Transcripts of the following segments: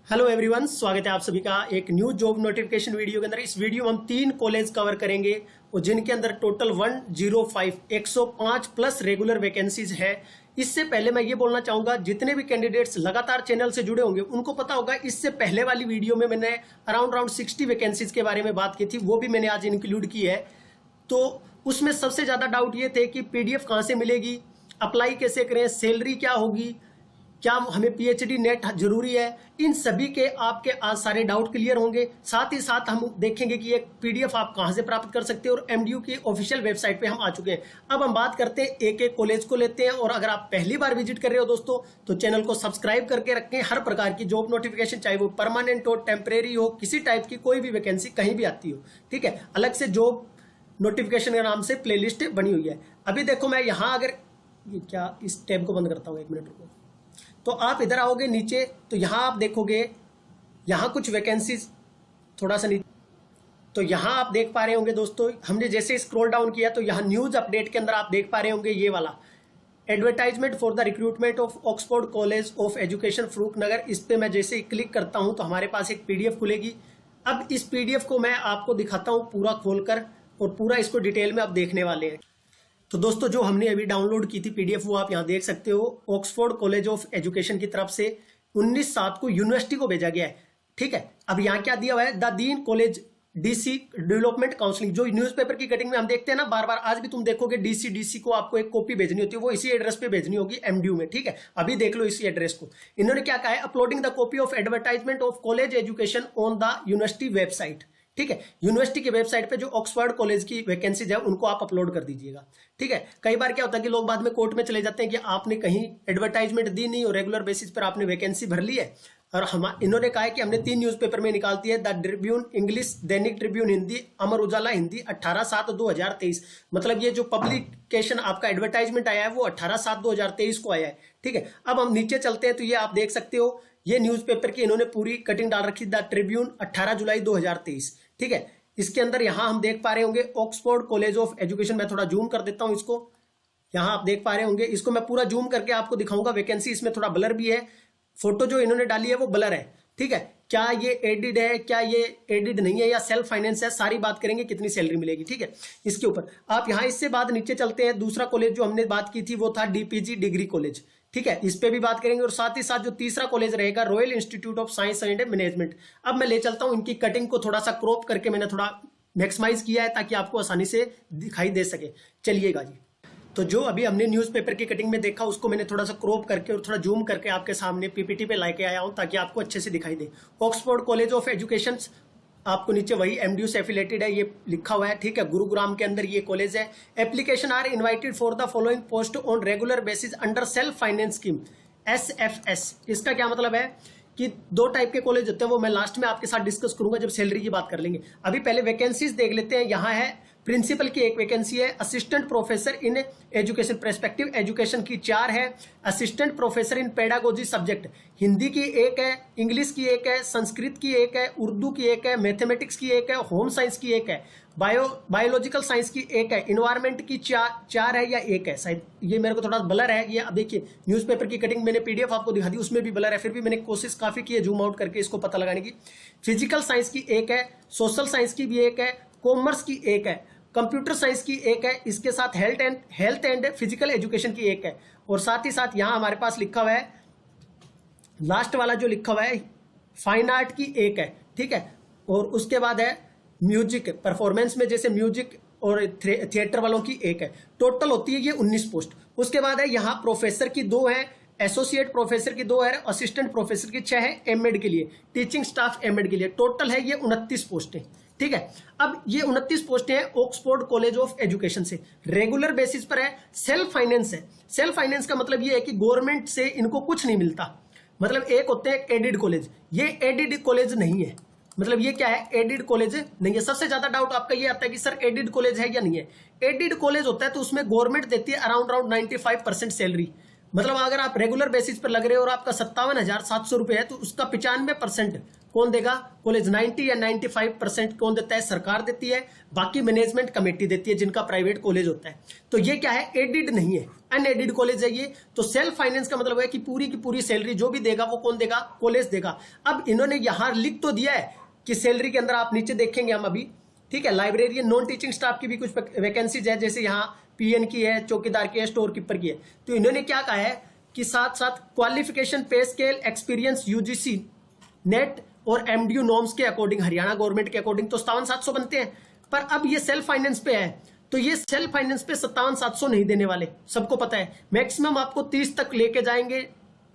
Hello everyone, स्वागत है आप सभी का एक न्यू जॉब नोटिफिकेशन वीडियो के अंदर। इस वीडियो में हम 3 कॉलेज कवर करेंगे और जिनके अंदर टोटल 105 प्लस रेगुलर वैकेंसीज है। इससे पहले मैं ये बोलना चाहूंगा, जितने भी कैंडिडेट्स लगातार चैनल से जुड़े होंगे उनको पता होगा, इससे पहले वाली वीडियो में मैंने अराउंड 60 वैकेंसीज के बारे में बात की थी, वो भी मैंने आज इंक्लूड की है। तो उसमें सबसे ज्यादा डाउट ये थे कि पीडीएफ कहाँ से मिलेगी, अप्लाई कैसे करें, सैलरी क्या होगी, क्या हमें पीएचडी नेट जरूरी है। इन सभी के आपके आज सारे डाउट क्लियर होंगे। साथ ही साथ हम देखेंगे कि एक पीडीएफ आप कहां से प्राप्त कर सकते हैं और एमडीयू की ऑफिशियल वेबसाइट पे हम आ चुके हैं। अब हम बात करते हैं एक एक कॉलेज को लेते हैं। और अगर आप पहली बार विजिट कर रहे हो दोस्तों, तो चैनल को सब्सक्राइब करके रखें। हर प्रकार की जॉब नोटिफिकेशन, चाहे वो परमानेंट हो, टेम्परेरी हो, किसी टाइप की कोई भी वैकेंसी कहीं भी आती हो, ठीक है, अलग से जॉब नोटिफिकेशन के नाम से प्लेलिस्ट बनी हुई है। अभी देखो, मैं यहां अगर ये क्या इस टैब को बंद करता हूं, 1 मिनट रुको। तो आप इधर आओगे नीचे, तो यहां आप देखोगे, यहां कुछ वैकेंसीज थोड़ा सा नीचे, तो यहां आप देख पा रहे होंगे दोस्तों, हमने जैसे स्क्रॉल डाउन किया तो यहां न्यूज अपडेट के अंदर आप देख पा रहे होंगे ये वाला advertisement for the recruitment of Oxford college of education Farrukhnagar. इस पे मैं जैसे ही क्लिक करता हूं तो हमारे पास एक पीडीएफ खुलेगी। अब इस पीडीएफ को मैं आपको दिखाता हूं पूरा खोलकर, और पूरा इसको डिटेल में आप देखने वाले हैं। तो दोस्तों, जो हमने अभी डाउनलोड की थी पीडीएफ, वो आप यहां देख सकते हो। ऑक्सफोर्ड कॉलेज ऑफ एजुकेशन की तरफ से 19/7 को यूनिवर्सिटी को भेजा गया है, ठीक है। अब यहां क्या दिया हुआ है, the Deen college DC development counselling. जो न्यूज़पेपर की कटिंग में हम देखते हैं ना बार बार, आज भी तुम देखोगे डीसी को आपको एक कॉपी भेजनी होती है, वो इसी एड्रेस पे भेजनी होगी एमडीयू में, ठीक है। अभी देख लो इसी एड्रेस को। इन्होंने क्या कहा है, uploading the copy of advertisement of college education on the university website, ठीक है। यूनिवर्सिटी की वेबसाइट पे जो ऑक्सफोर्ड कॉलेज की वैकेंसीज है उनको आप अपलोड कर दीजिएगा, ठीक है। कई बार क्या होता है कि लोग बाद में कोर्ट में चले जाते हैं कि आपने कहीं एडवर्टाइजमेंट दी नहीं और रेगुलर बेसिस पर आपने वैकेंसी भर ली है। और हम इन्होंने कहा है कि हमने 3 न्यूज़पेपर में निकालती है, the Tribune English, Dainik Tribune Hindi, Amar Ujala Hindi, 18/7/2023। मतलब ये जो पब्लिकेशन आपका एडवर्टाइजमेंट आया है वो 18/7/2023 को आया है, ठीक है। अब हम नीचे चलते हैं तो ये आप देख सकते हो, ये न्यूज़पेपर की इन्होंने पूरी कटिंग डाल रखी, द ट्रिब्यून 18 जुलाई 2023, ठीक है। इसके अंदर यहां हम देख पा रहे होंगे ऑक्सफोर्ड कॉलेज ऑफ एजुकेशन। मैं थोड़ा जूम कर देता हूं इसको, यहां आप देख पा रहे होंगे। इसको मैं पूरा जूम करके आपको दिखाऊंगा। वैकेंसी इसमें थोड़ा ब्लर भी है, फोटो जो इन्होंने डाली है वो ब्लर है, ठीक है। क्या ये एडिड है, क्या ये एडिड नहीं है, या सेल्फ फाइनेंस है, सारी बात करेंगे, कितनी सैलरी मिलेगी, ठीक है, इसके ऊपर। आप यहां इससे बाद नीचे चलते हैं। दूसरा कॉलेज जो हमने बात की थी वो था डीपीजी डिग्री कॉलेज, ठीक है, इस पे भी बात करेंगे। और साथ ही साथ जो तीसरा कॉलेज रहेगा, royal institute of science and management. अब मैं ले चलता हूं, इनकी कटिंग को थोड़ा सा क्रॉप करके मैंने थोड़ा मैक्सिमाइज किया है ताकि आपको आसानी से दिखाई दे सके। चलिएगा जी, तो जो अभी हमने न्यूज़पेपर की कटिंग में देखा उसको मैंने थोड़ा सा क्रॉप करके और थोड़ा जूम करके आपके सामने पीपीटी पे लाके आया हूं ताकि आपको अच्छे से दिखाई दे। ऑक्सफोर्ड कॉलेज ऑफ एजुकेशन, आपको नीचे वही एमडीयू से एफिलेटेड है, ये लिखा हुआ है, ठीक है। गुरुग्राम के अंदर ये कॉलेज है। Application are invited for the following post on regular basis under self finance scheme, SFS. इसका क्या मतलब है कि 2 टाइप के कॉलेज होते हैं, वो मैं लास्ट में आपके साथ डिस्कस करूंगा जब सैलरी की बात कर लेंगे। अभी पहले वैकेंसीज देख लेते हैं। यहां है प्रिंसिपल की एक वैकेंसी है, assistant professor in education perspective education की 4 है, assistant professor in pedagogy subject Hindi की 1 है, इंग्लिश की 1 है, संस्कृत की 1 है, उर्दू की 1 है, मैथमेटिक्स की 1 है, होम साइंस की 1 है, बायोलॉजिकल साइंस की 1 है, इन्वायरमेंट की 4 है या 1 है, शायद ये मेरे को थोड़ा ब्लर है। ये अब देखिए न्यूज़पेपर की कटिंग मैंने पीडीएफ आपको दिखा दी, उसमें भी ब्लर है, फिर भी मैंने कोशिश काफी की है जूम आउट करके इसको पता लगाने की। फिजिकल साइंस की 1 है, सोशल साइंस की भी 1 है, कॉमर्स की 1 है, कंप्यूटर साइंस की 1 है, इसके साथ हेल्थ एंड फिजिकल एजुकेशन की 1 है। और साथ ही साथ यहां हमारे पास लिखा हुआ है, लास्ट वाला जो लिखा हुआ है, फाइन आर्ट की 1 है, ठीक है। और उसके बाद है म्यूजिक परफॉर्मेंस में, जैसे म्यूजिक और थिएटर वालों की 1 है। टोटल होती है ये 19 पोस्ट। उसके बाद है यहाँ प्रोफेसर की 2 है, एसोसिएट प्रोफेसर की 2 है, असिस्टेंट प्रोफेसर की 6 है, एमएड के लिए, टीचिंग स्टाफ एमएड के लिए। टोटल है ये 29 पोस्टें, ठीक है। अब ये 29 पोस्टें हैं ऑक्सफोर्ड कॉलेज ऑफ एजुकेशन से, रेगुलर बेसिस पर है, सेल्फ फाइनेंस है। सेल्फ फाइनेंस का मतलब ये है कि गवर्नमेंट से इनको कुछ नहीं मिलता। मतलब एक होते हैं एडिड कॉलेज, ये एडिड कॉलेज नहीं है। मतलब ये क्या है, एडिड कॉलेज नहीं है। सबसे ज्यादा डाउट आपका ये आता है कि सर एडिड कॉलेज है या नहीं है। एडिड कॉलेज होता है तो उसमें गवर्नमेंट देती है अराउंड 95% सैलरी, मतलब अगर आप रेगुलर बेसिस पर लग रहे हो और आपका 57,700 रुपए है तो उसका 95% कौन देगा? कॉलेज। 90 या 95% कौन देता है? सरकार देती है। बाकी मैनेजमेंट कमेटी देती है जिनका प्राइवेट कॉलेज होता है। तो ये क्या है? एडिड नहीं है, अनएडिड कॉलेज है ये। तो सेल्फ फाइनेंस का मतलब है कि पूरी की पूरी सैलरी जो भी देगा वो कौन देगा? कॉलेज देगा। अब इन्होंने यहां लिख तो दिया है कि सैलरी के अंदर, आप नीचे देखेंगे हम अभी, ठीक है, लाइब्रेरियन, नॉन टीचिंग स्टाफ की भी कुछ वैकेंसीज है, जैसे यहाँ पीएन की है, चौकीदार की है, स्टोर कीपर की है। तो इन्होंने क्या कहा है कि साथ साथ क्वालिफिकेशन, पे स्केल, एक्सपीरियंस, यूजीसी नेट और एमडीयू नॉर्म्स के अकॉर्डिंग, हरियाणा गवर्नमेंट के अकॉर्डिंग तो 57,700 बनते हैं। पर अब ये सेल्फ फाइनेंस पे है तो ये सेल्फ फाइनेंस पे 57,700 नहीं देने वाले, सबको पता है। मैक्सिमम आपको 30 तक लेके जाएंगे,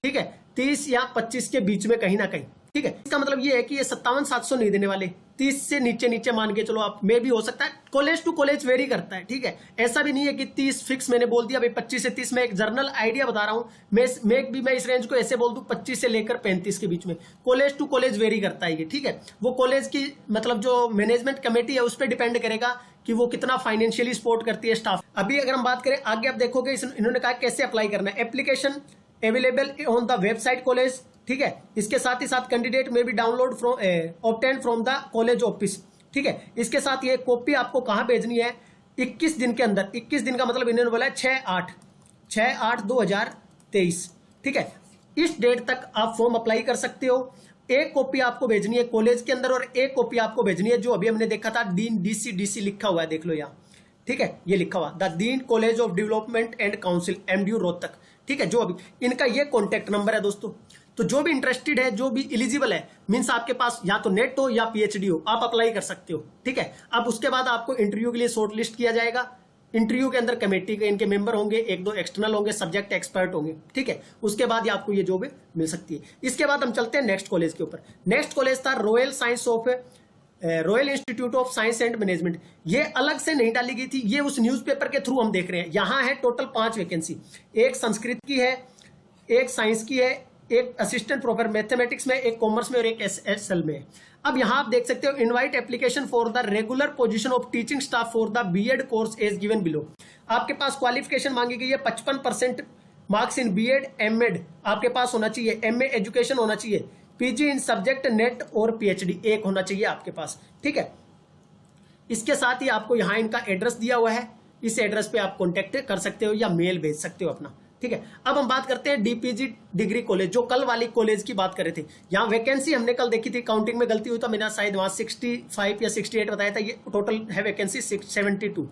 ठीक है, 30 या 25 के बीच में कहीं ना कहीं, ठीक है। इसका मतलब ये है कि ये 57,700 नहीं देने वाले, 30 से नीचे नीचे मान के चलो आप, में भी हो सकता है, कॉलेज टू कॉलेज वेरी करता है, ठीक है। ऐसा भी नहीं है कि 30 फिक्स मैंने बोल दिया भाई 25 से 30, में एक जर्नल आइडिया बता रहा हूं। मैं इस रेंज को ऐसे बोल दूं 25 से लेकर 35 के बीच में, कॉलेज टू कॉलेज वेरी करता है ये, ठीक है। वो कॉलेज की मतलब जो मैनेजमेंट कमेटी है उस पर डिपेंड करेगा कि वो कितना फाइनेंशियली सपोर्ट करती है स्टाफ। अभी अगर हम बात करें आगे, आप देखोगे इन्होंने कहा कैसे अप्लाई करना है। Application available on the website college, ठीक है। इसके साथ ही साथ कैंडिडेट में भी download obtain from the college office, ठीक है। इसके साथ ये कॉपी आपको कहां भेजनी है? 21 दिन के अंदर। 21 दिन का मतलब इन्होंने बोला है 6/8/2023, ठीक है। इस डेट तक आप फॉर्म अप्लाई कर सकते हो। एक कॉपी आपको भेजनी है कॉलेज के अंदर और एक कॉपी आपको भेजनी है जो अभी हमने देखा था, डीन डीसी लिखा हुआ है, देख लो यहाँ, ठीक है, ये लिखा हुआ the dean college of development and council MDU Rohtak, ठीक है। जो अभी इनका ये कॉन्टेक्ट नंबर है दोस्तों। तो जो भी इंटरेस्टेड है, जो भी एलिजिबल है, मींस आपके पास या तो नेट हो या पीएचडी हो, आप अप्लाई कर सकते हो, ठीक है। अब उसके बाद आपको इंटरव्यू के लिए शॉर्ट लिस्ट किया जाएगा। इंटरव्यू के अंदर कमेटी के इनके मेंबर होंगे, 1-2 एक्सटर्नल होंगे, सब्जेक्ट एक्सपर्ट होंगे, ठीक है। उसके बाद आपको ये जॉब मिल सकती है। इसके बाद हम चलते हैं नेक्स्ट कॉलेज के ऊपर। नेक्स्ट कॉलेज था royal institute of science and management. ये अलग से नहीं डाली गई थी, ये उस न्यूज़पेपर के थ्रू हम देख रहे हैं। यहां है टोटल 5 वैकेंसी, एक संस्कृत की है, एक साइंस की है, एक असिस्टेंट प्रोफेसर मैथमेटिक्स में, एक कॉमर्स में और एक एसएसएल में। अब यहां आप देख सकते हो, invite application for the regular position of teaching staff for the B Ed course as given below. आपके पास क्वालिफिकेशन मांगी गई है 55% मार्क्स इन बीएड एमएड आपके पास होना चाहिए, एमए एजुकेशन होना चाहिए, पीजी इन सब्जेक्ट नेट और पीएचडी एक होना चाहिए आपके पास, ठीक है। इसके साथ ही आपको यहाँ इनका एड्रेस दिया हुआ है, इस एड्रेस पे आप कॉन्टेक्ट कर सकते हो या मेल भेज सकते हो अपना, ठीक है। अब हम बात करते हैं डीपीजी डिग्री कॉलेज, जो कल वाली कॉलेज की बात कर रहे थे। यहाँ वैकेंसी हमने कल देखी थी, काउंटिंग में गलती हुई था, मैंने शायद वहां 65 या 68 बताया था, ये टोटल है वैकेंसी 72।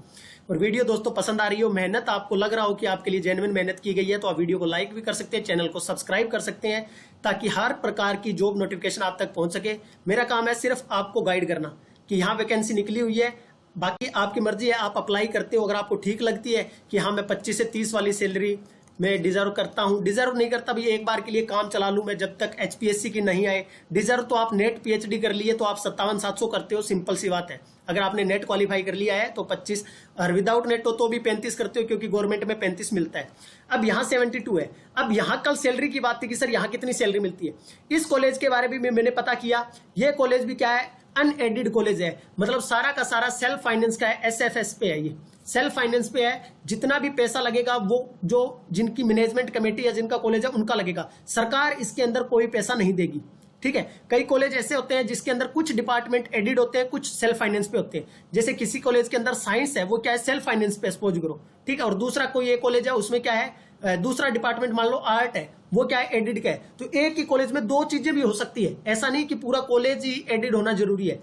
और वीडियो दोस्तों पसंद आ रही हो, मेहनत आपको लग रहा हो कि आपके लिए जेन्युइन मेहनत की गई है, तो आप वीडियो को लाइक भी कर सकते हैं, चैनल को सब्सक्राइब कर सकते हैं, ताकि हर प्रकार की जॉब नोटिफिकेशन आप तक पहुंच सके। मेरा काम है सिर्फ आपको गाइड करना कि यहाँ वैकेंसी निकली हुई है, बाकी आपकी मर्जी है, आप अप्लाई करते हो। अगर आपको ठीक लगती है कि हाँ मैं 25 से 30 वाली सैलरी मैं डिजर्व करता हूं, डिजर्व नहीं करता भी एक बार के लिए काम चला लूं मैं जब तक एचपीएससी की नहीं आए, डिजर्व तो आप नेट पीएचडी कर लिए तो आप 57,700 करते हो, सिंपल सी बात है। अगर आपने नेट क्वालिफाई कर लिया है तो 25, और विदाउट नेट तो भी 35 करते हो, क्योंकि गवर्नमेंट में 35 मिलता है। अब यहाँ 72 है। अब यहाँ कल सैलरी की बात थी कि सर यहाँ कितनी सैलरी मिलती है। इस कॉलेज के बारे में मैंने पता किया, ये कॉलेज भी क्या है, अनएडेड कॉलेज है, मतलब सारा का सारा सेल्फ फाइनेंस का है, एसएफएस पे है, ये सेल्फ फाइनेंस पे है। जितना भी पैसा लगेगा वो जो जिनकी मैनेजमेंट कमेटी या जिनका कॉलेज है उनका लगेगा, सरकार इसके अंदर कोई पैसा नहीं देगी, ठीक है। कई कॉलेज ऐसे होते हैं जिसके अंदर कुछ डिपार्टमेंट एडिड होते हैं, कुछ सेल्फ फाइनेंस पे होते हैं। जैसे किसी कॉलेज के अंदर साइंस है, वो क्या है, सेल्फ फाइनेंस पे सपोज करो, ठीक है। और दूसरा कोई एक कॉलेज है, उसमें क्या है, दूसरा डिपार्टमेंट मान लो आर्ट है, वो क्या है, एडिड का है। तो एक ही कॉलेज में दो चीजें भी हो सकती है, ऐसा नहीं कि पूरा कॉलेज ही एडिड होना जरूरी है,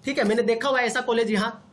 ठीक है। मैंने देखा हुआ है ऐसा कॉलेज यहाँ,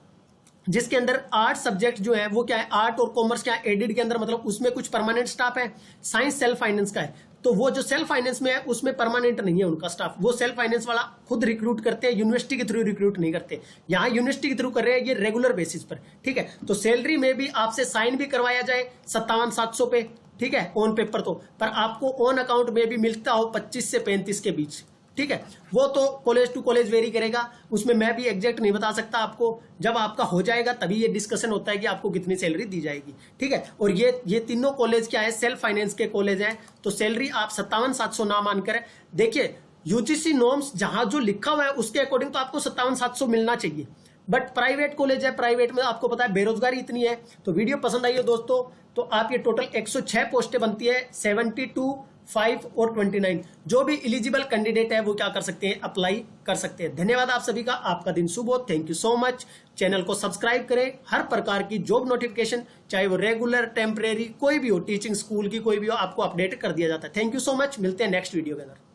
जिसके अंदर आर्ट सब्जेक्ट जो है वो क्या है, आर्ट और कॉमर्स क्या है, एडिड के अंदर, मतलब उसमें कुछ परमानेंट स्टाफ है। साइंस सेल्फ फाइनेंस का है, तो वो जो सेल्फ फाइनेंस में है उसमें परमानेंट नहीं है उनका स्टाफ, वो सेल्फ फाइनेंस वाला खुद रिक्रूट करते हैं, यूनिवर्सिटी के थ्रू रिक्रूट नहीं करते। यहाँ यूनिवर्सिटी के थ्रू कर रहे हैं ये रेगुलर बेसिस पर, ठीक है। तो सैलरी में भी आपसे साइन भी करवाया जाए 57,700 पे, ठीक है, ऑन पेपर तो, पर आपको ऑन अकाउंट में भी मिलता हो 25 से 35 के बीच, ठीक है। वो तो कॉलेज टू कॉलेज वेरी करेगा, उसमें मैं भी एग्जैक्ट नहीं बता सकता आपको। जब आपका हो जाएगा तभी ये डिस्कशन होता है कि आपको कितनी सैलरी दी जाएगी, ठीक है। और ये तीनों कॉलेज क्या है, सेल्फ फाइनेंस के कॉलेज हैं, तो सैलरी आप 57,700 ना मानकर, देखिए यूजीसी नॉर्म्स जहां जो लिखा हुआ है उसके अकॉर्डिंग तो आपको 57,700 मिलना चाहिए, बट प्राइवेट कॉलेज है, प्राइवेट में आपको पता है बेरोजगारी इतनी है। तो वीडियो पसंद आई हो दोस्तों तो आप ये टोटल 106 पोस्टें बनती है, 72, 5 और 29 जो भी एलिजिबल कैंडिडेट है वो क्या कर सकते हैं, अप्लाई कर सकते हैं। धन्यवाद आप सभी का, आपका दिन शुभ हो। Thank you so much. Channel को सब्सक्राइब करें, हर प्रकार की जॉब नोटिफिकेशन चाहे वो रेगुलर, टेम्परेरी, कोई भी हो, टीचिंग, स्कूल की कोई भी हो, आपको अपडेट कर दिया जाता है। थैंक यू सो मच, मिलते हैं नेक्स्ट वीडियो के अंदर।